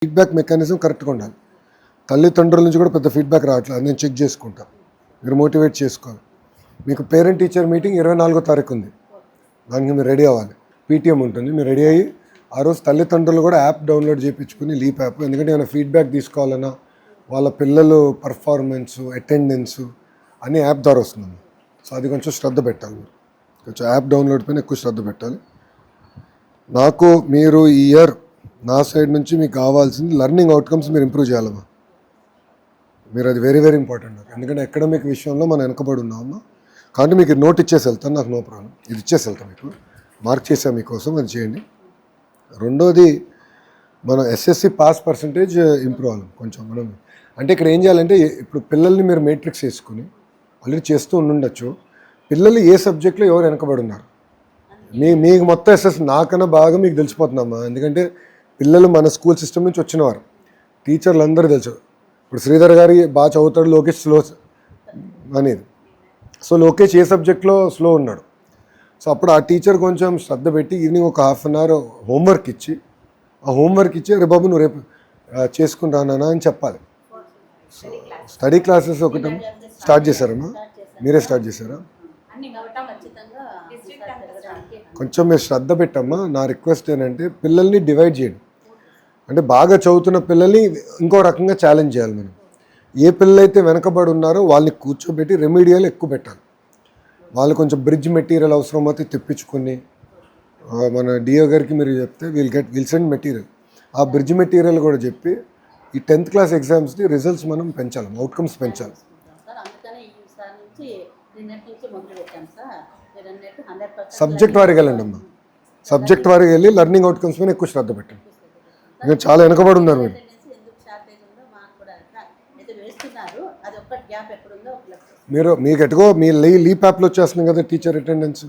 Feedback mechanism కరెక్ట్గా ఉండాలి. తల్లిదండ్రుల నుంచి కూడా పెద్ద ఫీడ్బ్యాక్ రావట్లేదు, నేను చెక్ చేసుకుంటాను. మీరు మోటివేట్ చేసుకోవాలి. మీకు పేరెంట్ టీచర్ మీటింగ్ 24వ తారీఖు ఉంది, దానికి మీరు రెడీ అవ్వాలి. పీటీఎం ఉంటుంది, మీరు రెడీ అయ్యి ఆ రోజు తల్లిదండ్రులు కూడా యాప్ డౌన్లోడ్ చేయించుకుని లీప్ యాప్, ఎందుకంటే ఏమైనా ఫీడ్బ్యాక్ తీసుకోవాలన్నా వాళ్ళ పిల్లలు పర్ఫార్మెన్సు అటెండెన్సు అన్నీ యాప్ ద్వారా వస్తుంది. సో అది కొంచెం శ్రద్ధ పెట్టాలి. మీరు కొంచెం యాప్ డౌన్లోడ్ పైన ఎక్కువ శ్రద్ధ పెట్టాలి. నాకు మీరు ఈ ఇయర్ నా సైడ్ నుంచి మీకు కావాల్సింది లెర్నింగ్ అవుట్కమ్స్ మీరు ఇంప్రూవ్ చేయాలమ్మా. మీరు అది వెరీ వెరీ ఇంపార్టెంట్ నాకు, ఎందుకంటే అకాడమిక్ విషయంలో మనం వెనకబడి ఉన్నామమ్మా. కాబట్టి మీకు నోట్ ఇచ్చేసి వెళ్తాను, నాకు నో ప్రాబ్లం. ఇది ఇచ్చేసి వెళ్తాను, మీకు మార్క్ చేసాను మీకోసం, అది చేయండి. రెండోది మనం ఎస్ఎస్సి పాస్ పర్సంటేజ్ ఇంప్రూవ్ అవ్వాలి కొంచెం. మనం అంటే ఇక్కడ ఏం చేయాలంటే, ఇప్పుడు పిల్లల్ని మీరు మేట్రిక్స్ వేసుకుని ఆల్రెడీ చేస్తూ ఉండొచ్చు. పిల్లలు ఏ సబ్జెక్ట్లో ఎవరు వెనకబడి ఉన్నారు మీకు మొత్తం ఎస్ఎస్సి నాకన్నా బాగా మీకు తెలిసిపోతుందమ్మా. ఎందుకంటే పిల్లలు మన స్కూల్ సిస్టమ్ నుంచి వచ్చినవారు, టీచర్లు అందరూ తెలుసు. ఇప్పుడు శ్రీధర్ గారి బాగా చదువుతాడు, లోకేష్ స్లో అనేది. సో లోకేష్ ఏ సబ్జెక్ట్లో స్లో ఉన్నాడు. సో అప్పుడు ఆ టీచర్ కొంచెం శ్రద్ధ పెట్టి ఈవినింగ్ ఒక హాఫ్ అన్ అవర్ హోంవర్క్ ఇచ్చి, ఆ హోంవర్క్ ఇచ్చి రే బాబు నువ్వు రేపు చేసుకుని రానా అని చెప్పాలి. స్టడీ క్లాసెస్ ఒకటి స్టార్ట్ చేశారమ్మా, మీరే స్టార్ట్ చేశారా? కొంచెం మీరు శ్రద్ధ పెట్టమ్మా. నా రిక్వెస్ట్ ఏంటంటే పిల్లల్ని డివైడ్ చేయండి. అంటే బాగా చదువుతున్న పిల్లల్ని ఇంకో రకంగా ఛాలెంజ్ చేయాలి మనం. ఏ పిల్లలైతే వెనకబడి ఉన్నారో వాళ్ళని కూర్చోబెట్టి రెమీడియల్ ఎక్కువ పెట్టాలి. వాళ్ళు కొంచెం బ్రిడ్జ్ మెటీరియల్ అవసరం అయితే తెప్పించుకొని, మన డిఓ గారికి మీరు చెప్తే విల్ సెండ్ మెటీరియల్. ఆ బ్రిడ్జ్ మెటీరియల్ కూడా చెప్పి ఈ 10th క్లాస్ ఎగ్జామ్స్ని రిజల్ట్స్ మనం పెంచాలి, అవుట్కమ్స్ పెంచాలి. సబ్జెక్ట్ వారికి వెళ్ళండి అమ్మా, సబ్జెక్ట్ వారికి వెళ్ళి లెర్నింగ్ అవుట్కమ్స్ మీద ఎక్కువ శ్రద్ధ పెట్టండి. మీరు చాలా వెనకబడి ఉన్నారు. మీరు మీకు ఎటుగో మీ లీప్ యాప్లో వచ్చేస్తున్నాయి కదా టీచర్ అటెండెన్స్,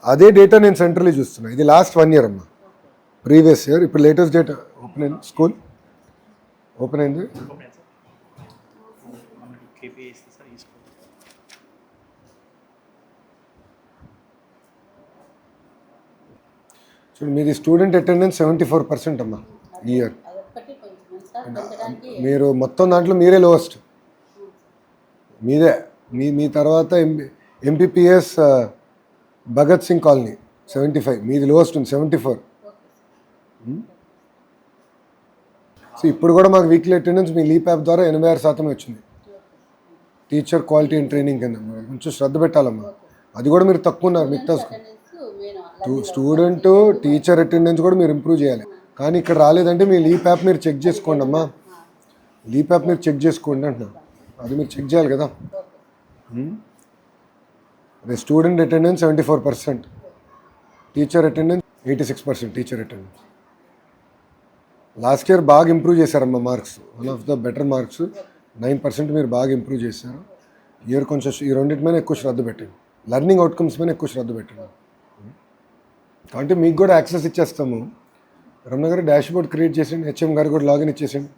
అదే డేటా నేను సెంట్రల్లీ చూస్తున్నాను. ఇది లాస్ట్ 1 year అమ్మా, ప్రీవియస్ ఇయర్. ఇప్పుడు లేటెస్ట్ డేటా ఓపెన్ అయింది, స్కూల్ ఓపెన్ అయింది. చూడండి, మీది స్టూడెంట్ అటెండెన్స్ 74% అమ్మా ఈ ఇయర్. మీరు మొత్తం దాంట్లో మీరే లోవెస్ట్, మీదే. మీ తర్వాత ఎంపీపీఎస్ భగత్ సింగ్ కాలనీ 75, మీది లోవెస్ట్ ఉంది 74. సో ఇప్పుడు కూడా మాకు వీక్లీ అటెండెన్స్ మీ లీప్ యాప్ ద్వారా 86% వచ్చింది. టీచర్ క్వాలిటీ అండ్ ట్రైనింగ్ కింద కొంచెం శ్రద్ధ పెట్టాలమ్మా. అది కూడా మీరు తక్కువ ఉన్నారు మిగతా స్టూడెంట్ టీచర్ అటెండెన్స్ కూడా మీరు ఇంప్రూవ్ చేయాలి. కానీ ఇక్కడ రాలేదంటే మీ లీప్ యాప్ మీరు చెక్ చేసుకోండి అమ్మా, లీప్ యాప్ మీరు చెక్ చేసుకోండి అంటున్నాను. అది మీరు చెక్ చేయాలి కదా. అదే student attendance 74%, teacher attendance 86%. Teacher attendance last year బాగా ఇంప్రూవ్ చేశారమ్మా marks, one of the better marks 9% మీరు బాగా ఇంప్రూవ్ చేశారు. ఇయర్ కొంచెం ఈ రెండింటి మీద ఎక్కువ శ్రద్ధ పెట్టండి, లెర్నింగ్ అవుట్కమ్స్ మీద ఎక్కువ శ్రద్ధ పెట్టండి. కాబట్టి మీకు కూడా యాక్సెస్ ఇచ్చేస్తాము. రమణ గారు డాష్ బోర్డ్ క్రియేట్ చేసేయండి, హెచ్ఎం గారు కూడా లాగిన్ ఇచ్చేసేయండి.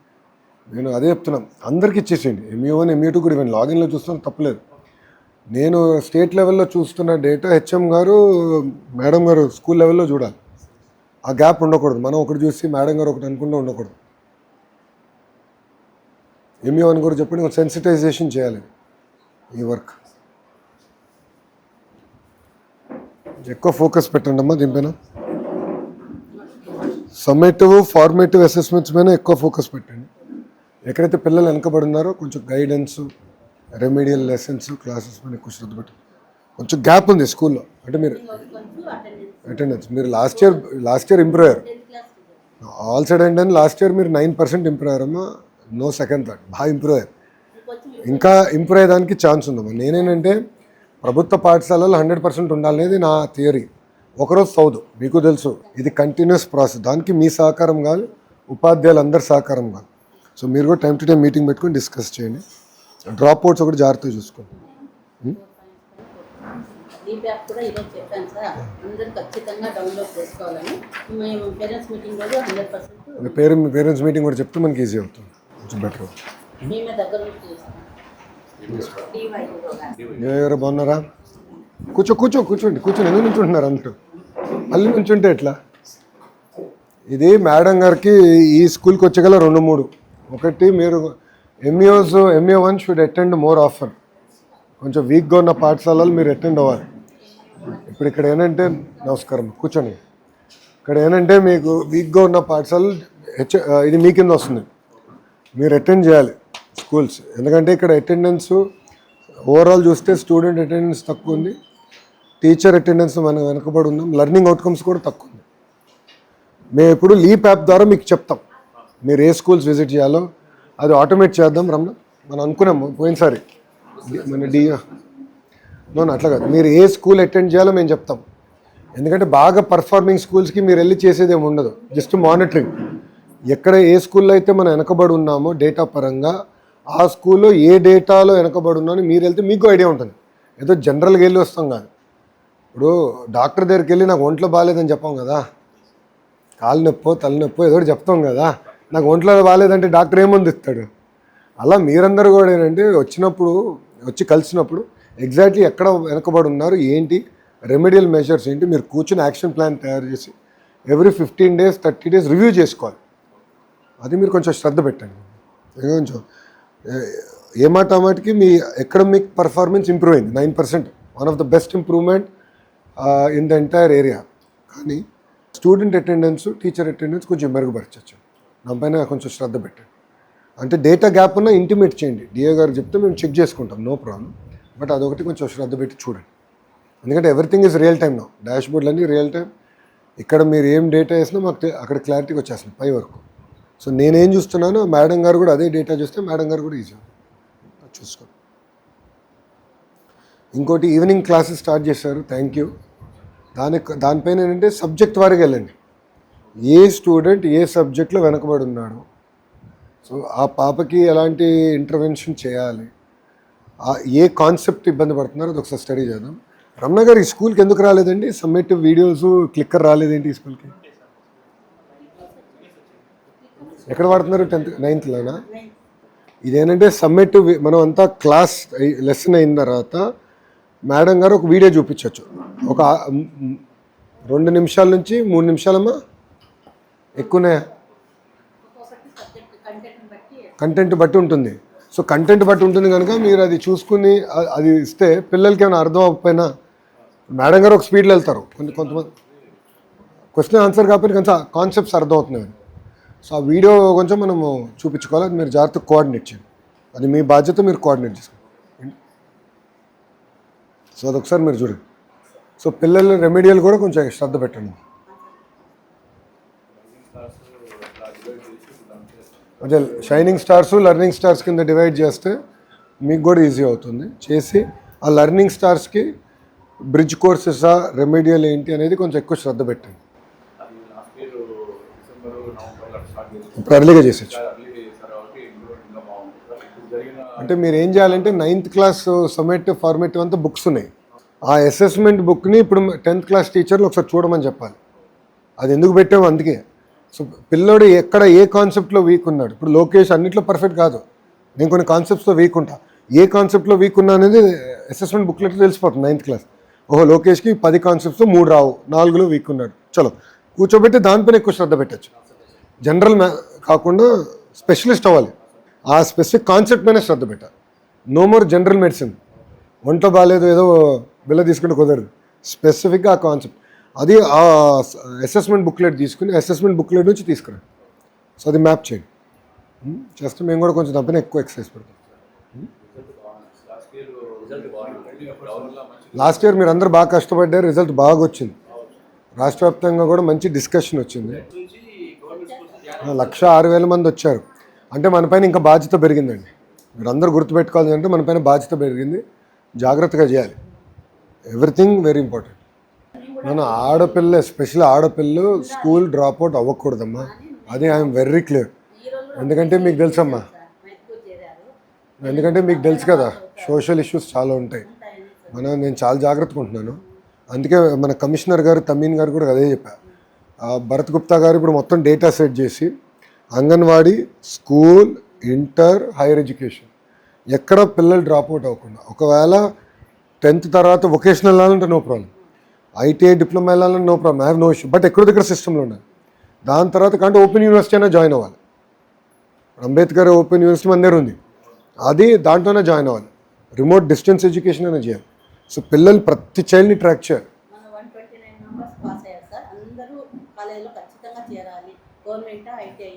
నేను అదే చెప్తున్నాను, అందరికీ ఇచ్చేసేయండి. ఎంఈఓ ఎంఈ2 కూడా ఇవ్వండి, లాగిన్లో చూస్తాను తప్పలేదు. నేను స్టేట్ లెవెల్లో చూస్తున్న డేటా హెచ్ఎం గారు మేడం గారు స్కూల్ లెవెల్లో చూడాలి. ఆ గ్యాప్ ఉండకూడదు. మనం ఒకటి చూసి మేడం గారు ఒకటి అనుకుంటూ ఉండకూడదు. ఎంఈఓ అని కూడా చెప్పండి, సెన్సిటైజేషన్ చేయాలి ఈ వర్క్. ఎక్కువ ఫోకస్ పెట్టండి అమ్మా దీనిపైన. సమ్మేటివ్ ఫార్మేటివ్ అసెస్మెంట్స్ పైన ఎక్కువ ఫోకస్ పెట్టండి. ఎక్కడైతే పిల్లలు వెనకబడి ఉన్నారో కొంచెం గైడెన్స్, రెమెడియల్ లెసన్స్, క్లాసెస్ పైన ఎక్కువ శ్రద్ధ పెట్టండి. కొంచెం గ్యాప్ ఉంది స్కూల్లో, అంటే మీరు అటెండెన్స్ మీరు లాస్ట్ ఇయర్ ఇంప్రూవ్ అయ్యారు. All side and last year మీరు 9% ఇంప్రూవ్ అయ్యారమ్మా. నో సెకండ్ థాట్, బాగా ఇంప్రూవ్ అయ్యారు. ఇంకా ఇంప్రూవ్ అయ్యేదానికి ఛాన్స్ ఉందమ్మా. నేనేంటంటే ప్రభుత్వ పాఠశాలలో 100% ఉండాలనేది నా థియరీ. ఒకరోజు చదువు మీకు తెలుసు, ఇది కంటిన్యూస్ ప్రాసెస్. దానికి మీ సహకారం కాదు, ఉపాధ్యాయులు అందరి సహకారం కాదు. సో మీరు కూడా టైం టు టైం మీటింగ్ పెట్టుకొని డిస్కస్ చేయండి. డ్రాప్ అవుట్స్ ఒకటి జాగ్రత్తగా చూసుకోండి. పేరెంట్స్ మీటింగ్ కూడా చెప్తే మనకి ఈజీ అవుతుంది, కొంచెం బెటర్. ఎవరు బాగున్నారా? కూర్చోండి. ఎందుకు నుంచుంటున్నారు అందరూ? మళ్ళీ నుంచుంటే ఎట్లా? ఇది మేడం గారికి ఈ స్కూల్కి వచ్చేగల 2-3. ఒకటి, మీరు MA1 should attend more offer. కొంచెం వీక్గా ఉన్న పాఠశాలలు మీరు అటెండ్ అవ్వాలి. ఇప్పుడు ఇక్కడ ఏంటంటే, నమస్కారం, కూర్చోండి. ఇక్కడ ఏంటంటే మీకు వీక్గా ఉన్న పాఠశాలలు ఇది మీ కింద వస్తుంది, మీరు అటెండ్ చేయాలి స్కూల్స్. ఎందుకంటే ఇక్కడ అటెండెన్స్ ఓవరాల్ చూస్తే స్టూడెంట్ అటెండెన్స్ తక్కువ ఉంది, టీచర్ అటెండెన్స్ మనం వెనకబడి ఉన్నాం, లెర్నింగ్ అవుట్కమ్స్ కూడా తక్కువ ఉంది. మేము ఇప్పుడు లీప్ యాప్ ద్వారా మీకు చెప్తాం మీరు ఏ స్కూల్స్ విజిట్ చేయాలో. అది ఆటోమేట్ చేద్దాం రమణ, మనం అనుకున్నాము పోయినసారి మన అట్లా కాదు, మీరు ఏ స్కూల్ అటెండ్ చేయాలో మేము చెప్తాం. ఎందుకంటే బాగా పర్ఫార్మింగ్ స్కూల్స్కి మీరు వెళ్ళి చేసేది ఏమి ఉండదు, జస్ట్ మానిటరింగ్. ఎక్కడ ఏ స్కూల్లో అయితే మనం వెనకబడి ఉన్నామో డేటా పరంగా, ఆ స్కూల్లో ఏ డేటాలో వెనకబడి ఉన్నామో మీరు వెళ్తే మీకు ఐడియా ఉంటుంది. ఏదో జనరల్గా వెళ్ళి వస్తాం కాదు. ఇప్పుడు డాక్టర్ దగ్గరికి వెళ్ళి నాకు ఒంట్లో బాగాలేదని చెప్పాం కదా, కాలు నొప్పో తలనొప్పో ఏదో చెప్తాం కదా, నాకు ఒంట్లో బాగాలేదంటే డాక్టర్ ఏముంది ఇస్తాడు. అలా మీరందరూ కూడా ఏంటంటే వచ్చి కలిసినప్పుడు ఎగ్జాక్ట్లీ ఎక్కడ వెనకబడి ఉన్నారు, ఏంటి రెమెడియల్ మెజర్స్ ఏంటి, మీరు కూర్చుని యాక్షన్ ప్లాన్ తయారు చేసి ఎవ్రీ 15 days 30 days రివ్యూ చేసుకోవాలి. అది మీరు కొంచెం శ్రద్ధ పెట్టండి. కొంచెం ఏమాటమాటికి మీ ఎకడమిక్ పర్ఫార్మెన్స్ ఇంప్రూవ్ అయింది 9%, one of the best improvement in the entire area. కానీ స్టూడెంట్ అటెండెన్స్, టీచర్ అటెండెన్స్ కొంచెం మెరుగుపరచచ్చు. దానిపైన కొంచెం శ్రద్ధ పెట్టండి. అంటే డేటా గ్యాప్ ఉన్న ఇంటిమేట్ చేయండి, డిఏ గారు చెప్తే మేము చెక్ చేసుకుంటాం, నో ప్రాబ్లం. బట్ అదొకటి కొంచెం శ్రద్ధ పెట్టి చూడండి. ఎందుకంటే everything is real time no, dash బోర్డ్లన్నీ రియల్ టైం. ఇక్కడ మీరు ఏం డేటా వేసినా మాకు అక్కడ క్లారిటీగా వచ్చేస్తుంది పై వరకు. సో నేనేం చూస్తున్నానో మేడం గారు కూడా అదే డేటా చూస్తే మేడం గారు కూడా ఈజీ చూసుకోండి. ఇంకోటి, ఈవినింగ్ క్లాసెస్ స్టార్ట్ చేశారు, థ్యాంక్ యూ. దానిపైన ఏంటంటే సబ్జెక్ట్ వారికి వెళ్ళండి, ఏ స్టూడెంట్ ఏ సబ్జెక్ట్లో వెనకబడి ఉన్నాడు, సో ఆ పాపకి ఎలాంటి ఇంటర్వెన్షన్ చేయాలి, ఏ కాన్సెప్ట్ ఇబ్బంది పడుతున్నారో అది ఒకసారి స్టడీ చేద్దాం. రమణ గారు ఈ స్కూల్కి ఎందుకు రాలేదండి? సబ్మిటివ్ వీడియోస్ క్లిక్కర్ రాలేదేంటి ఈ స్కూల్కి? ఎక్కడ వాడుతున్నారు? 10th 9thలోనా? ఇదేంటంటే సబ్మిటివ్, మనం అంతా క్లాస్ లెసన్ అయిన తర్వాత మేడం గారు ఒక వీడియో చూపించవచ్చు, ఒక 2 నిమిషాల నుంచి 3 నిమిషాలమ్మా, ఎక్కువనే కంటెంట్ బట్టి ఉంటుంది. సో కంటెంట్ బట్టి ఉంటుంది కనుక మీరు అది చూసుకుని అది ఇస్తే పిల్లలకి ఏమైనా అర్థం అవ్వకపోయినా మేడం గారు ఒక స్పీడ్లో వెళ్తారు. కొంతమంది క్వశ్చన్ ఆన్సర్ కాకపోతే కొంచెం కాన్సెప్ట్స్ అర్థం అవుతున్నాయి. సో ఆ వీడియో కొంచెం మనము చూపించుకోవాలి, అది మీరు జాగ్రత్తగా కోఆర్డినేట్ చేయండి, అది మీ బాధ్యత, మీరు కోఆర్డినేట్ చేసుకోండి. సో అదొకసారి మీరు చూడండి. సో పిల్లల రెమెడియల్ కూడా కొంచెం శ్రద్ధ పెట్టండి. అదే షైనింగ్ స్టార్స్, లెర్నింగ్ స్టార్స్ కింద డివైడ్ చేస్తే మీకు కూడా ఈజీ అవుతుంది. చేసి ఆ లెర్నింగ్ స్టార్స్కి బ్రిడ్జ్ కోర్సెసా, రెమెడియల్ ఏంటి అనేది కొంచెం ఎక్కువ శ్రద్ధ పెట్టండి. ఇప్పుడు అర్లీగా చేసేచ్చు. అంటే మీరు ఏం చేయాలంటే 9th క్లాస్ సమ్మేటివ్ ఫార్మేటివ్ అంతా బుక్స్ ఉన్నాయి, ఆ అసెస్మెంట్ బుక్ని ఇప్పుడు 10th క్లాస్ టీచర్లు ఒకసారి చూడమని చెప్పాలి. అది ఎందుకు పెట్టాము అందుకే. సో పిల్లోడు ఎక్కడ ఏ కాన్సెప్ట్లో వీక్ ఉన్నాడు, ఇప్పుడు లోకేష్ అన్నింటిలో పర్ఫెక్ట్ కాదు, నేను కొన్ని కాన్సెప్ట్స్లో వీక్ ఉంటా, ఏ కాన్సెప్ట్లో వీక్ ఉన్నా అనేది అసెస్మెంట్ బుక్లెట్లో తెలిసిపోతుంది 9th క్లాస్. ఓహో లోకేష్కి 10 కాన్సెప్ట్స్ 3 రావు, 4లో వీక్ ఉన్నాడు, చలో కూర్చోబెట్టి దానిపైన ఎక్కువ శ్రద్ధ పెట్టచ్చు. జనరల్ కాకుండా స్పెషలిస్ట్ అవ్వాలి, ఆ స్పెసిఫిక్ కాన్సెప్ట్ పైన శ్రద్ధ పెట్టాలి. నో మోర్ జనరల్ మెడిసిన్, ఒంట్లో బాగాలేదు ఏదో బిల్ల తీసుకుంటే కుదరదు, స్పెసిఫిక్గా ఆ కాన్సెప్ట్. అది ఆ అసెస్మెంట్ బుక్లెట్ తీసుకుని అసెస్మెంట్ బుక్లెట్ నుంచి తీసుకురండి. సో అది మ్యాప్ చేయండి, చేస్తే మేము కూడా కొంచెం దానిపైన ఎక్కువ ఎక్సర్సైజ్ పెడతాం. లాస్ట్ ఇయర్ మీరు అందరూ బాగా కష్టపడ్డారు, రిజల్ట్ బాగా వచ్చింది, రాష్ట్ర వ్యాప్తంగా కూడా మంచి డిస్కషన్ వచ్చింది. 106,000 మంది వచ్చారు. అంటే మన పైన ఇంకా బాధ్యత పెరిగిందండి. మీరు అందరూ గుర్తుపెట్టుకోవాలి అంటే మన పైన బాధ్యత పెరిగింది, జాగ్రత్తగా చేయాలి. Everything very important. మన ఆడపిల్ల, ఎస్పెషల్లీ ఆడపిల్లలు స్కూల్ డ్రాప్అవుట్ అవ్వకూడదమ్మా, అది ఐఎమ్ వెరీ క్లియర్. ఎందుకంటే మీకు తెలుసమ్మా, ఎందుకంటే మీకు తెలుసు కదా సోషల్ ఇష్యూస్ చాలా ఉంటాయి. నేను చాలా జాగ్రత్తగా ఉంటున్నాను. అందుకే మన కమిషనర్ గారు తమీన్ గారు కూడా అదే చెప్పారు. భరత్ గుప్తా గారు ఇప్పుడు మొత్తం డేటా సెట్ చేసి anganwadi, school, inter, higher education ఎక్కడ పిల్లలు డ్రాప్అవుట్ అవ్వకుండా, ఒకవేళ 10th తర్వాత వొకేషనల్ వెళ్ళాలంటే నో ప్రాబ్లం, ITI డిప్లొమా వెళ్ళాలంటే no problem, I have no issue. But ఎక్కడో దగ్గర సిస్టంలో ఉండాలి. దాని తర్వాత కంటే ఓపెన్ యూనివర్సిటీ అయినా జాయిన్ అవ్వాలి. అంబేద్కర్ ఓపెన్ యూనివర్సిటీ మన దగ్గర ఉంది, అది దాంట్లోనే జాయిన్ అవ్వాలి. రిమోట్ డిస్టెన్స్ ఎడ్యుకేషన్ అయినా చేయాలి. సో పిల్లలు ప్రతి చైల్డ్ని ట్రాక్ చేయాలి. మన 129 మెంబర్స్ పాస్ అయ్యారు సార్. అందరూ కాలేజీలో ఖచ్చితంగా చేరాలి. గవర్నమెంట్ ఐటీఐ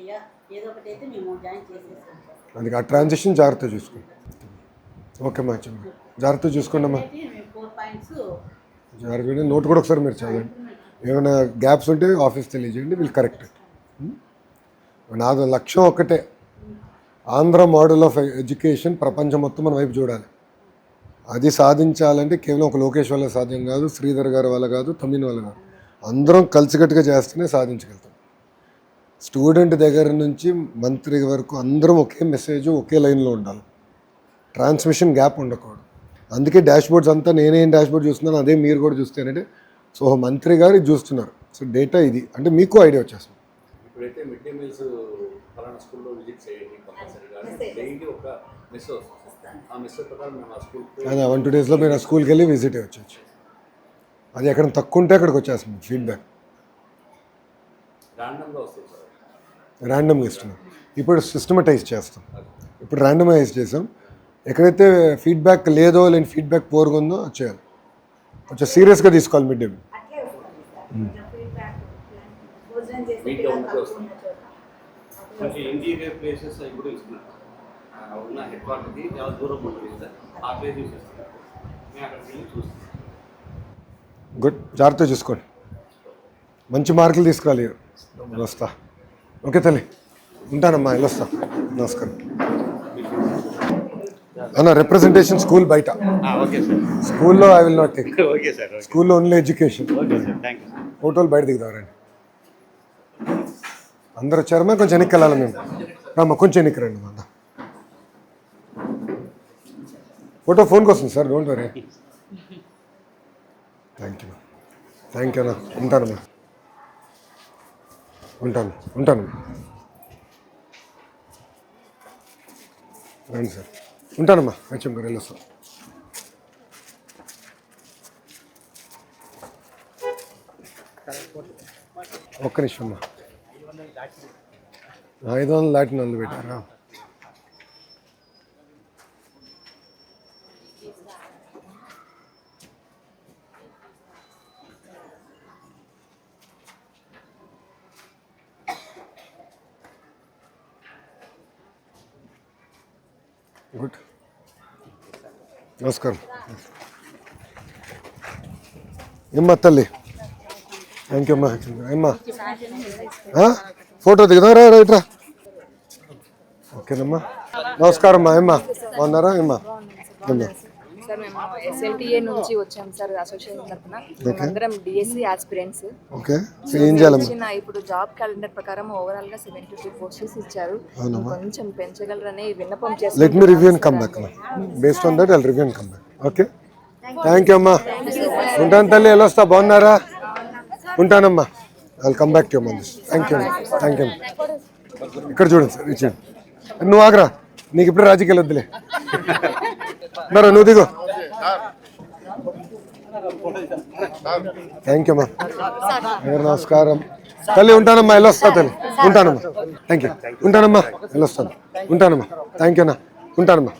ఏదో ఒకటి అయితే మేము జాయిన్ చేసేసాం సార్. అందుకే ఆ ట్రాన్సిషన్ జాగ్రత్తగా చూసుకోండి. ఓకే మా చెప్పండి, జాగ్రత్తగా చూసుకోండి అమ్మా. 4 పాయింట్స్ జాగ్రత్త నోట్ కూడా ఒకసారి మీరు చదవండి. ఏమైనా గ్యాప్స్ ఉంటే ఆఫీస్ తెలియజేయండి, వీళ్ళు కరెక్ట్. నాది లక్ష్యం ఒక్కటే, ఆంధ్ర మోడల్ ఆఫ్ ఎడ్యుకేషన్ ప్రపంచం మొత్తం మన వైపు చూడాలి. అది సాధించాలంటే కేవలం ఒక లోకేష్ వల్ల సాధ్యం కాదు, శ్రీధర్ గారి వల్ల కాదు, తమిళ వల్ల కాదు. అందరం కలిసికట్టుగా చేస్తేనే సాధించగలుగుతాం. స్టూడెంట్ దగ్గర నుంచి మంత్రి వరకు అందరం ఒకే మెసేజ్, ఒకే లైన్లో ఉండాలి. ట్రాన్స్మిషన్ గ్యాప్ ఉండకూడదు. అందుకే డాష్ బోర్డ్స్ అంతా నేనేం డాష్ బోర్డ్ చూస్తున్నాను అదే మీరు కూడా చూస్తేనంటే, సో మంత్రి గారు ఇది చూస్తున్నారు, సో డేటా ఇది అంటే మీకు ఐడియా వచ్చేస్తుంది. ఇప్పుడైతే మిడ్ డే మీల్స్ ఫలానా స్కూల్లో విజిట్ చేయండి కంపల్సరీగా, డైలీ ఒక మెస్ వస్తుంది. ఆ మెస్ ప్రకారం మేము ఆ స్కూల్కి అదే 1-2 డేస్లో మీరు ఆ స్కూల్కి వెళ్ళి విజిట్ అవ్వచ్చు. అది ఎక్కడ తక్కువ ఉంటే అక్కడికి వచ్చేస్తుంది ఫీడ్బ్యాక్. ర్యాండమ్గా వస్తుంది సార్, ర్యాండమ్గా ఇస్తున్నాం. ఇప్పుడు సిస్టమటైజ్ చేస్తాం. ఇప్పుడు ర్యాండమైజ్ చేసాం. ఎక్కడైతే ఫీడ్బ్యాక్ లేదో లేని ఫీడ్బ్యాక్ పోరుగా ఉందో అది చేయాలి. కొంచెం సీరియస్గా తీసుకోవాలి మిడ్ డే మీల్. అట్లే వస్తుంది సార్. ఫీడ్బ్యాక్ భోజనం చేసే మీట్ పిల్లలు ఉన్నట్టు తక్కువ వస్తుంది. ఉన్న చోట కొంచెం ఇంటీరియర్ ప్లేసెస్ అవి కూడా ఇస్తున్నారు. ఉన్న హెడ్ క్వార్టర్కి చాలా దూరం ఉంటుంది సార్, ఆ ప్లేస్ చూసేస్తున్నారు. మేము అక్కడికి వెళ్ళి చూస్తున్నాం. గుడ్, జాగ్రత్తగా చూసుకోండి. మంచి మార్కులు తీసుకురాలి. వస్తా. ఓకే తల్లి, ఉంటానమ్మా, వెళ్ళొస్తా. నమస్కారం అన్న. రిప్రజెంటేషన్ స్కూల్ బయట, ఓకే సార్. స్కూల్లో I will not take. Okay sir. స్కూల్లో only education. Okay sir, thank you sir. ఫోటోలు బయట దిగుతారండి. అందరు వచ్చారమ్మా, కొంచెం వెనక్కి వెళ్ళాలి మేము. రామ్మా కొంచెం వెనక్కి రండి మా. ఫోటో ఫోన్కి వస్తుంది sir, don't worry. Thank you అన్న. ఉంటానమ్మా, ఉంటాను. రండి సార్, ఉంటానమ్మా. హెచ్ఎం గారు వెళ్ళొస్తాం. ఒక్క నిమిషం అమ్మా. 500 దాటి నన్ను పెట్టారా? గుడ్, నమస్కారం. ఏమ్మా తల్లి, థ్యాంక్ యూ అమ్మా. ఏమ్మా ఫోటో దిగుదా? రైట్రా. ఓకేనమ్మా, నమస్కారం అమ్మా. ఏమ్మా బాగున్నారా? ఏమ్మా సార్ మేము SLTA నుంచి వచ్చాం సార్, అసోసియేషన్ తరఫున. మేమందరం డిఎస్సి ఆస్పిరెంట్స్. ఓకే, ఏం చేయాలమ్మా? ఇప్పుడు జాబ్ క్యాలెండర్ ప్రకారం ఓవరాల్ గా 72 పోస్టెస్ ఇచ్చారు. కొంచెం పెంచగలరని విన్నపం చేస్తాం. Let me review and come back అమ్మా. Based on that I'll review and come back. Okay, thank you అమ్మా. ఉంటాను తల్లి, వెళ్ళొస్తా. బాగున్నారా? ఉంటానమ్మా. I'll come back to you అమ్మా. థ్యాంక్ యూ ఇక్కడ చూడండి సార్, ఇచ్చేయండి. నువ్వు ఆగరా, నీకు ఇప్పుడు రాజకీయాలు వద్దులే. మరి నువ్వు దిగు. థ్యాంక్ యూ అమ్మా. నమస్కారం తల్లి, ఉంటానమ్మా, వెళ్ళొస్తా తల్లి. ఉంటానమ్మా, థ్యాంక్ యూ. ఉంటానమ్మా, వెళ్ళొస్తాను. ఉంటానమ్మా, థ్యాంక్ యూ అన్న. ఉంటానమ్మా.